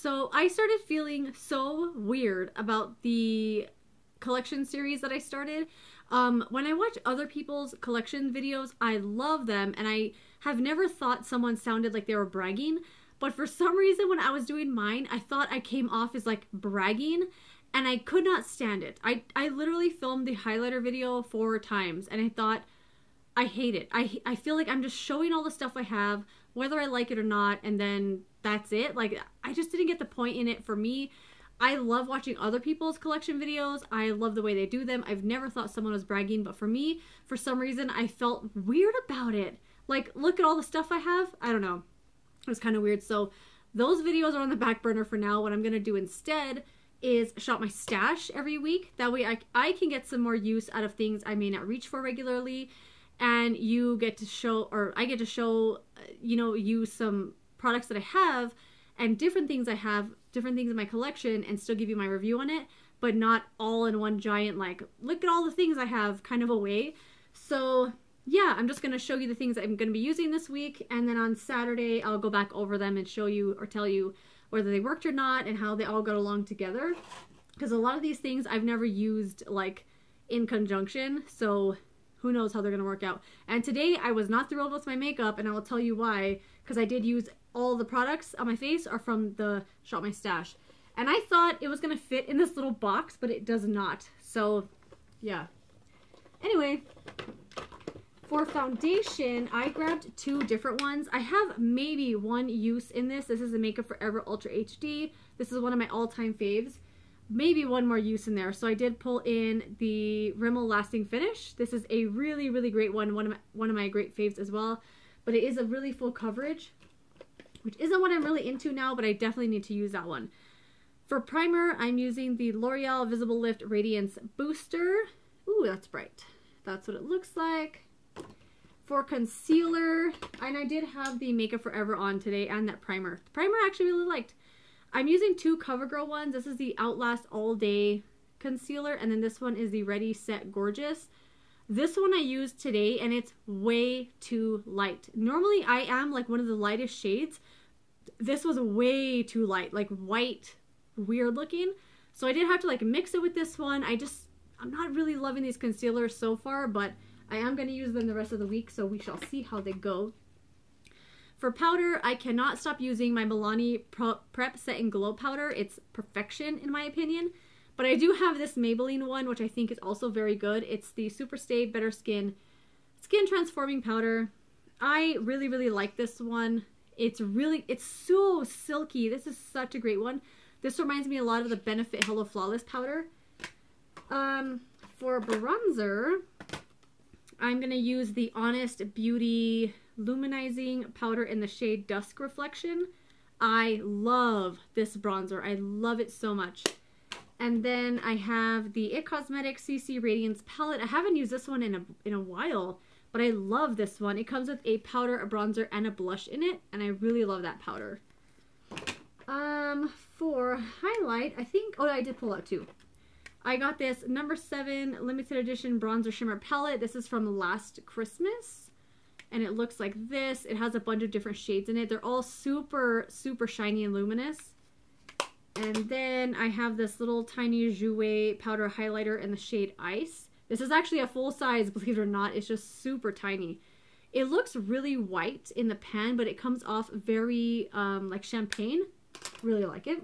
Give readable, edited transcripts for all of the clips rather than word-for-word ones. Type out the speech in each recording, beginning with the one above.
So I started feeling so weird about the collection series that I started. When I watch other people's collection videos, I love them, and I have never thought someone sounded like they were bragging. But for some reason, when I was doing mine, I thought I came off as like bragging, and I could not stand it. I literally filmed the highlighter video 4 times, and I thought, I hate it. I feel like I'm just showing all the stuff I have, whether I like it or not, and then that's it. Like, I just didn't get the point in it for me. I love watching other people's collection videos. I love the way they do them. I've never thought someone was bragging, but for me, for some reason, I felt weird about it. Like, look at all the stuff I have. I don't know. It was kind of weird. So those videos are on the back burner for now. What I'm going to do instead is shop my stash every week. That way I can get some more use out of things I may not reach for regularly. And you get to show, or I get to show, you some products that I have and different things I have, different things in my collection, and still give you my review on it, but not all in one giant, like, look at all the things I have kind of a way. So yeah, I'm just going to show you the things I'm going to be using this week, and then on Saturday I'll go back over them and show you or tell you whether they worked or not and how they all got along together, because a lot of these things I've never used like in conjunction, so who knows how they're going to work out. And today I was not thrilled with my makeup, and I will tell you why, because I did use all the products on my face are from the Shop My Stash, and I thought it was going to fit in this little box, but it does not. So yeah, anyway, for foundation, I grabbed 2 different ones. I have maybe 1 use in this. This is the Makeup Forever Ultra HD. This is one of my all-time faves. Maybe 1 more use in there. So I did pull in the Rimmel Lasting Finish. This is a really, really great one. One of my great faves as well. But it is a really full coverage, which isn't what I'm really into now, but I definitely need to use that one. For primer, I'm using the L'Oreal Visible Lift Radiance Booster. Ooh, that's bright. That's what it looks like. For concealer, and I did have the Makeup Forever on today and that primer. The primer I actually really liked. I'm using 2 CoverGirl ones. This is the Outlast All Day Concealer, and then this one is the Ready Set Gorgeous. This one I used today, and it's way too light. Normally I am like one of the lightest shades. This was way too light, like white, weird looking. So I did have to like mix it with this one. I'm not really loving these concealers so far, but I am going to use them the rest of the week, so we shall see how they go. For powder, I cannot stop using my Milani Prep Set and Glow powder. It's perfection in my opinion. But I do have this Maybelline one, which I think is also very good. It's the Superstay Better Skin Transforming Powder. I really, really like this one. It's so silky. This is such a great one. This reminds me a lot of the Benefit Hello Flawless powder. For bronzer, I'm going to use the Honest Beauty Luminizing Powder in the shade Dusk Reflection. I love this bronzer. I love it so much. And then I have the IT Cosmetics CC Radiance Palette. I haven't used this one in a while, but I love this one. It comes with a powder, a bronzer, and a blush in it, and I really love that powder. For highlight, I think, oh, I did pull out 2. I got this No. 7 limited edition bronzer shimmer palette. This is from last Christmas, and it looks like this. It has a bunch of different shades in it. They're all super, super shiny and luminous. And then I have this little tiny Jouer powder highlighter in the shade Ice. This is actually a full size, believe it or not. It's just super tiny. It looks really white in the pan, but it comes off very like champagne. Really like it.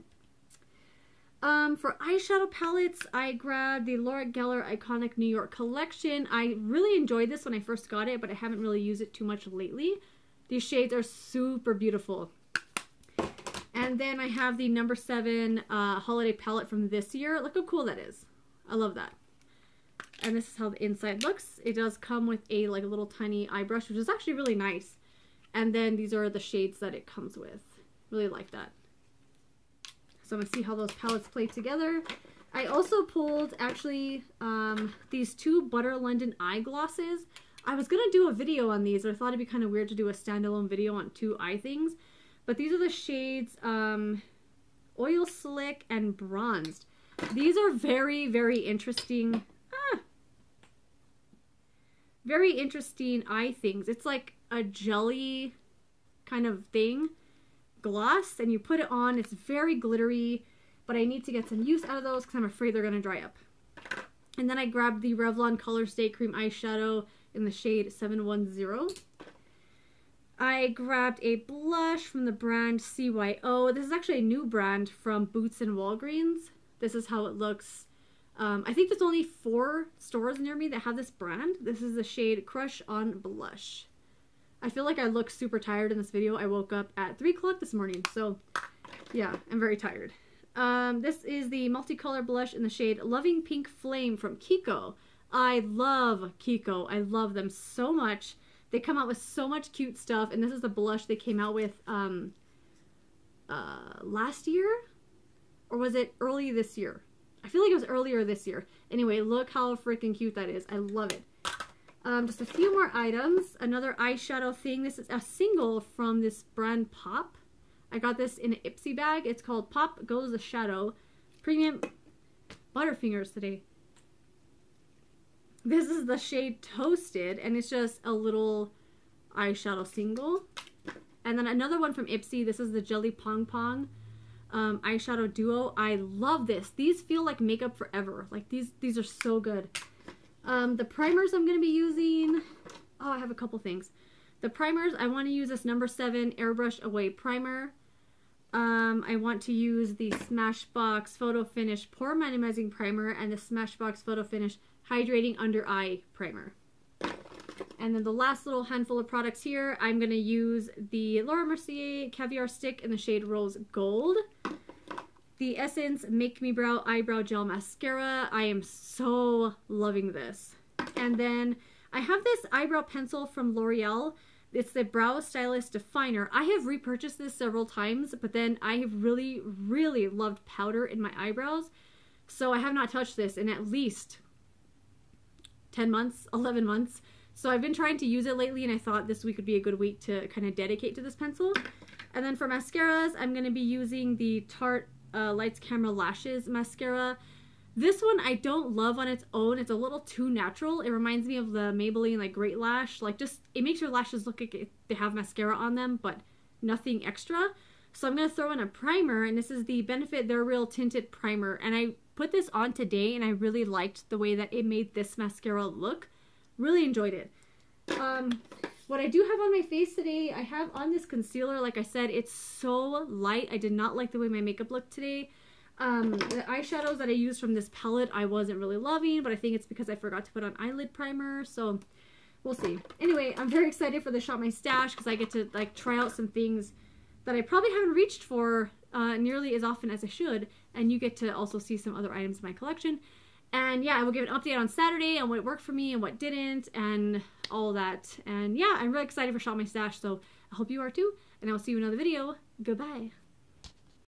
For eyeshadow palettes, I grabbed the Laura Geller Iconic New York Collection. I really enjoyed this when I first got it, but I haven't really used it too much lately. These shades are super beautiful. And then I have the No. 7 holiday palette from this year. Look how cool that is. I love that. And this is how the inside looks. It does come with a like a little tiny eye brush, which is actually really nice. And then these are the shades that it comes with. Really like that. So I'm going to see how those palettes play together. I also pulled actually these 2 Butter London eye glosses. I was going to do a video on these, but I thought it'd be kind of weird to do a standalone video on 2 eye things. But these are the shades Oil Slick and Bronzed. These are very, very interesting. Very interesting eye things. It's like a jelly kind of thing. gloss and you put it on. It's very glittery, but I need to get some use out of those because I'm afraid they're going to dry up. And then I grabbed the Revlon Color Stay Cream Eyeshadow in the shade 710. I grabbed a blush from the brand CYO. This is actually a new brand from Boots and Walgreens. This is how it looks. I think there's only 4 stores near me that have this brand. This is the shade Crush on Blush. I feel like I look super tired in this video. I woke up at 3 o'clock this morning, so yeah, I'm very tired. This is the multicolor blush in the shade Loving Pink Flame from Kiko. I love Kiko. I love them so much. They come out with so much cute stuff, and this is the blush they came out with last year? Or was it early this year? I feel like it was earlier this year. Anyway, look how freaking cute that is. I love it. Just a few more items. Another eyeshadow thing. This is a single from this brand Pop. I got this in an Ipsy bag. It's called Pop Goes the Shadow. Premium Butterfingers today. This is the shade Toasted, and it's just a little eyeshadow single. And then another one from Ipsy. This is the Jelly Pong Pong eyeshadow duo. I love this. These feel like makeup forever. Like these are so good. The primers I'm going to be using. Oh, I have a couple things. The primers, I want to use this number 7 Airbrush Away Primer. I want to use the Smashbox Photo Finish Pore Minimizing Primer and the Smashbox Photo Finish Hydrating Under Eye Primer. And then the last little handful of products here, I'm going to use the Laura Mercier Caviar Stick in the shade Rose Gold. The Essence Make Me Brow Eyebrow Gel Mascara. I am so loving this. And then I have this eyebrow pencil from L'Oreal. It's the Brow Stylist Definer. I have repurchased this several times, but then I have really, really loved powder in my eyebrows. So I have not touched this in at least 10 months, 11 months. So I've been trying to use it lately, and I thought this week would be a good week to kind of dedicate to this pencil. And then for mascaras, I'm going to be using the Tarte Lights Camera Lashes mascara. This one I don't love on its own. It's a little too natural. It reminds me of the Maybelline like Great Lash. Like just, it makes your lashes look like they have mascara on them, but nothing extra. So I'm going to throw in a primer, and this is the Benefit They're Real Tinted Primer. And I put this on today, and I really liked the way that it made this mascara look. Really enjoyed it. What I do have on my face today, I have on this concealer. Like I said, it's so light. I did not like the way my makeup looked today. The eyeshadows that I used from this palette I wasn't really loving, but I think it's because I forgot to put on eyelid primer, so we'll see. Anyway, I'm very excited for the Shop My Stash because I get to like try out some things that I probably haven't reached for nearly as often as I should, and you get to also see some other items in my collection. And yeah, I will give an update on Saturday on what worked for me and what didn't and all that. And yeah, I'm really excited for Shop My Stash, so I hope you are too. And I will see you in another video. Goodbye.